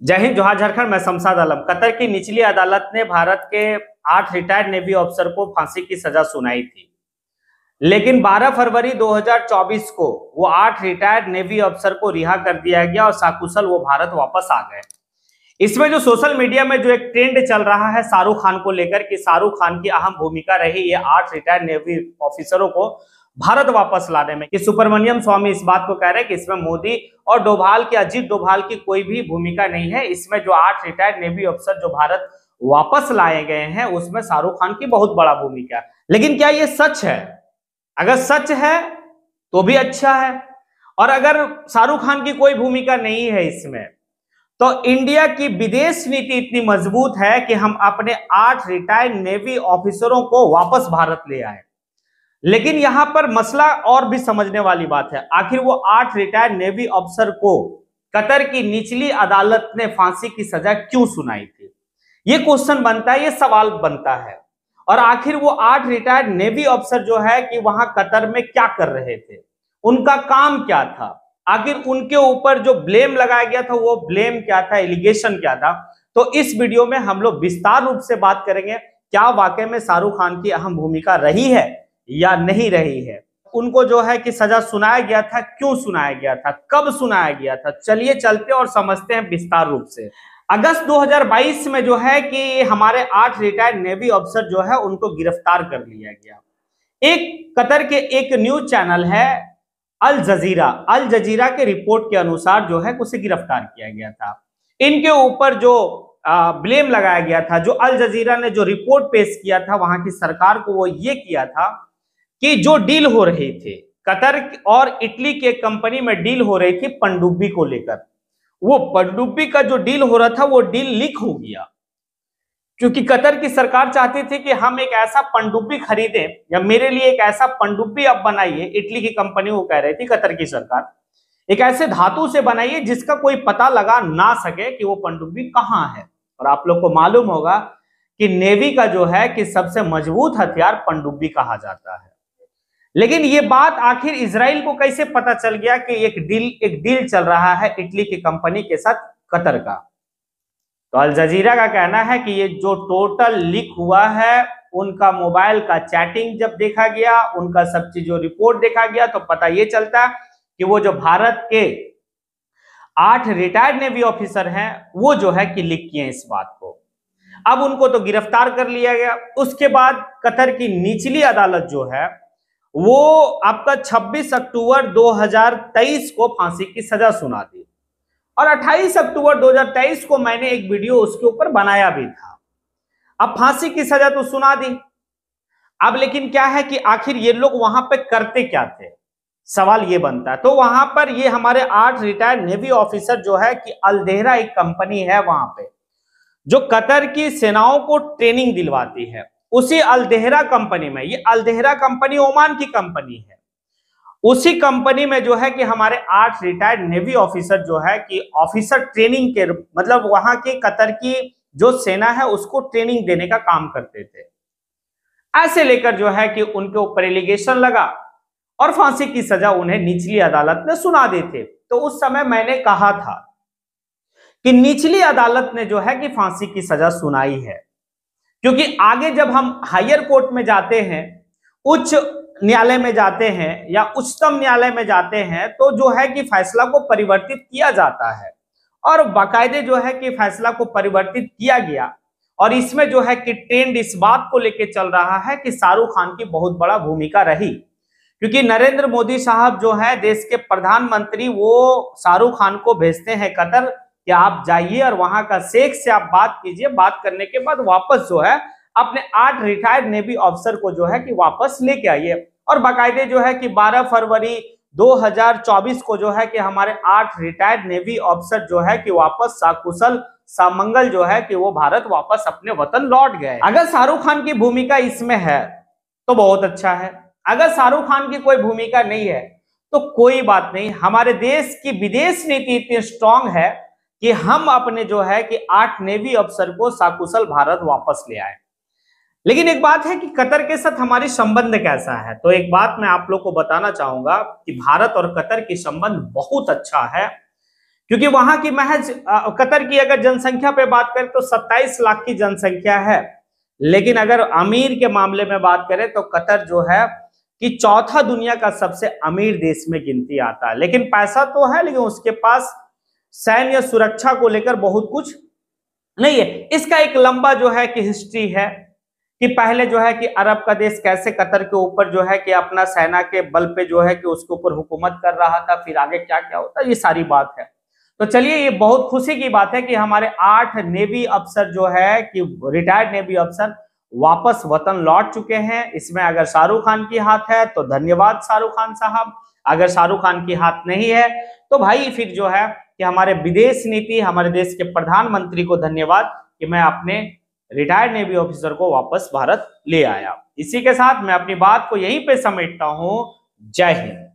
जय हिंद, जोहार झारखंड। मैं शमशाद आलम। कतर की निचली अदालत ने भारत के 8 रिटायर्ड नेवी अफसर को फांसी की सजा सुनाई थी, लेकिन 12 फरवरी 2024 को वो 8 रिटायर्ड नेवी अफसर को रिहा कर दिया गया और सकुशल वो भारत वापस आ गए। इसमें जो सोशल मीडिया में जो एक ट्रेंड चल रहा है शाहरुख खान को लेकर कि शाहरुख खान की अहम भूमिका रही ये 8 रिटायर्ड नेवी ऑफिसरों को भारत वापस लाने में, कि सुब्रमण्यम स्वामी इस बात को कह रहे हैं कि इसमें मोदी और डोभाल की, अजीत डोभाल की कोई भी भूमिका नहीं है। इसमें जो 8 रिटायर्ड नेवी अफसर जो भारत वापस लाए गए हैं उसमें शाहरुख खान की बहुत बड़ा भूमिका है। लेकिन क्या ये सच है? अगर सच है तो भी अच्छा है, और अगर शाहरुख खान की कोई भूमिका नहीं है इसमें, तो इंडिया की विदेश नीति इतनी मजबूत है कि हम अपने 8 रिटायर्ड नेवी ऑफिसरों को वापस भारत ले आए। लेकिन यहां पर मसला और भी समझने वाली बात है, आखिर वो 8 रिटायर्ड नेवी अफसर को कतर की निचली अदालत ने फांसी की सजा क्यों सुनाई थी? ये क्वेश्चन बनता है, ये सवाल बनता है। और आखिर वो 8 रिटायर्ड नेवी अफसर जो है कि वहां कतर में क्या कर रहे थे, उनका काम क्या था, आखिर उनके ऊपर जो ब्लेम लगाया गया था वो ब्लेम क्या था, एलिगेशन क्या था। तो इस वीडियो में हम लोग विस्तार रूप से बात करेंगे क्या वाकई में शाहरुख खान की अहम भूमिका रही है या नहीं रही है, उनको जो है कि सजा सुनाया गया था, क्यों सुनाया गया था, कब सुनाया गया था। चलिए चलते और समझते हैं विस्तार रूप से। अगस्त 2022 में जो है कि हमारे 8 रिटायर्ड नेवी अफसर जो है उनको गिरफ्तार कर लिया गया। एक कतर के एक न्यूज चैनल है अल जजीरा के रिपोर्ट के अनुसार जो है उसे गिरफ्तार किया गया था। इनके ऊपर जो ब्लेम लगाया गया था, जो अल जजीरा ने जो रिपोर्ट पेश किया था वहां की सरकार को, वो ये किया था कि जो डील हो रही थी कतर और इटली के कंपनी में डील हो रही थी पनडुब्बी को लेकर, वो पनडुब्बी का जो डील हो रहा था वो डील लीक हो गया, क्योंकि कतर की सरकार चाहती थी कि हम एक ऐसा पनडुब्बी खरीदें, या मेरे लिए एक ऐसा पनडुब्बी आप बनाइए। इटली की कंपनी वो कह रही थी, कतर की सरकार, एक ऐसे धातु से बनाइए जिसका कोई पता लगा ना सके कि वो पनडुब्बी कहां है। और आप लोग को मालूम होगा कि नेवी का जो है कि सबसे मजबूत हथियार पनडुब्बी कहा जाता है। लेकिन ये बात आखिर इजराइल को कैसे पता चल गया कि एक डील चल रहा है इटली की कंपनी के साथ कतर का? तो अल जजीरा का कहना है कि ये जो टोटल लीक हुआ है, उनका मोबाइल का चैटिंग जब देखा गया, उनका सब चीज जो रिपोर्ट देखा गया, तो पता ये चलता कि वो जो भारत के 8 रिटायर्ड नेवी ऑफिसर हैं वो जो है कि लीक किए इस बात को। अब उनको तो गिरफ्तार कर लिया गया। उसके बाद कतर की निचली अदालत जो है वो आपका 26 अक्टूबर 2023 को फांसी की सजा सुना दी, और 28 अक्टूबर 2023 को मैंने एक वीडियो उसके ऊपर बनाया भी था। अब फांसी की सजा तो सुना दी, अब लेकिन क्या है कि आखिर ये लोग वहां पे करते क्या थे, सवाल ये बनता है। तो वहां पर ये हमारे 8 रिटायर्ड नेवी ऑफिसर जो है कि अल्देहरा एक कंपनी है वहां पे जो कतर की सेनाओं को ट्रेनिंग दिलवाती है, उसी अल्देहरा कंपनी में, ये अल्देहरा कंपनी ओमान की कंपनी है, उसी कंपनी में जो है कि हमारे 8 रिटायर्ड नेवी ऑफिसर जो है कि ऑफिसर ट्रेनिंग के, मतलब वहां के कतर की जो सेना है उसको ट्रेनिंग देने का काम करते थे। ऐसे लेकर जो है कि उनके ऊपर एलिगेशन लगा और फांसी की सजा उन्हें निचली अदालत ने सुना दी थी। तो उस समय मैंने कहा था कि निचली अदालत ने जो है कि फांसी की सजा सुनाई है, क्योंकि आगे जब हम हायर कोर्ट में जाते हैं, उच्च न्यायालय में जाते हैं या उच्चतम न्यायालय में जाते हैं, तो जो है कि फैसला को परिवर्तित किया जाता है, और बाकायदे जो है कि फैसला को परिवर्तित किया गया। और इसमें जो है कि ट्रेंड इस बात को लेकर चल रहा है कि शाहरुख खान की बहुत बड़ा भूमिका रही, क्योंकि नरेंद्र मोदी साहब जो है देश के प्रधानमंत्री, वो शाहरुख खान को भेजते हैं कतर कि आप जाइए और वहां का शेख से आप बात कीजिए, बात करने के बाद वापस जो है अपने 8 रिटायर्ड नेवी ऑफिसर को जो है कि वापस लेके आइए। और बाकायदे जो है कि 12 फरवरी 2024 को जो है कि हमारे 8 रिटायर्ड नेवी ऑफिसर जो है कि वापस सकुशल सामंगल जो है कि वो भारत वापस अपने वतन लौट गए। अगर शाहरुख खान की भूमिका इसमें है तो बहुत अच्छा है, अगर शाहरुख खान की कोई भूमिका नहीं है तो कोई बात नहीं। हमारे देश की विदेश नीति इतनी स्ट्रांग है कि हम अपने जो है कि 8 नेवी अफसर को सकुशल भारत वापस ले आए। लेकिन एक बात है कि कतर के साथ हमारी संबंध कैसा है, तो एक बात मैं आप लोग को बताना चाहूंगा कि भारत और कतर की संबंध बहुत अच्छा है, क्योंकि वहां की महज कतर की अगर जनसंख्या पे बात करें तो 27 लाख की जनसंख्या है, लेकिन अगर अमीर के मामले में बात करें तो कतर जो है कि चौथा दुनिया का सबसे अमीर देश में गिनती आता है। लेकिन पैसा तो है, लेकिन उसके पास सैन्य सुरक्षा को लेकर बहुत कुछ नहीं है। इसका एक लंबा जो है कि हिस्ट्री है कि पहले जो है कि अरब का देश कैसे कतर के ऊपर जो है कि अपना सेना के बल पे जो है कि उसके ऊपर हुकूमत कर रहा था, फिर आगे क्या क्या होता है, ये सारी बात है। तो चलिए, ये बहुत खुशी की बात है कि हमारे 8 नेवी अफसर जो है कि रिटायर्ड नेवी अफसर वापस वतन लौट चुके हैं। इसमें अगर शाहरुख खान की हाथ है तो धन्यवाद शाहरुख खान साहब, अगर शाहरुख खान की हाथ नहीं है तो भाई फिर जो है कि हमारे विदेश नीति, हमारे देश के प्रधानमंत्री को धन्यवाद कि मैं अपने रिटायर्ड नेवी ऑफिसर को वापस भारत ले आया। इसी के साथ मैं अपनी बात को यहीं पे समेटता हूं। जय हिंद।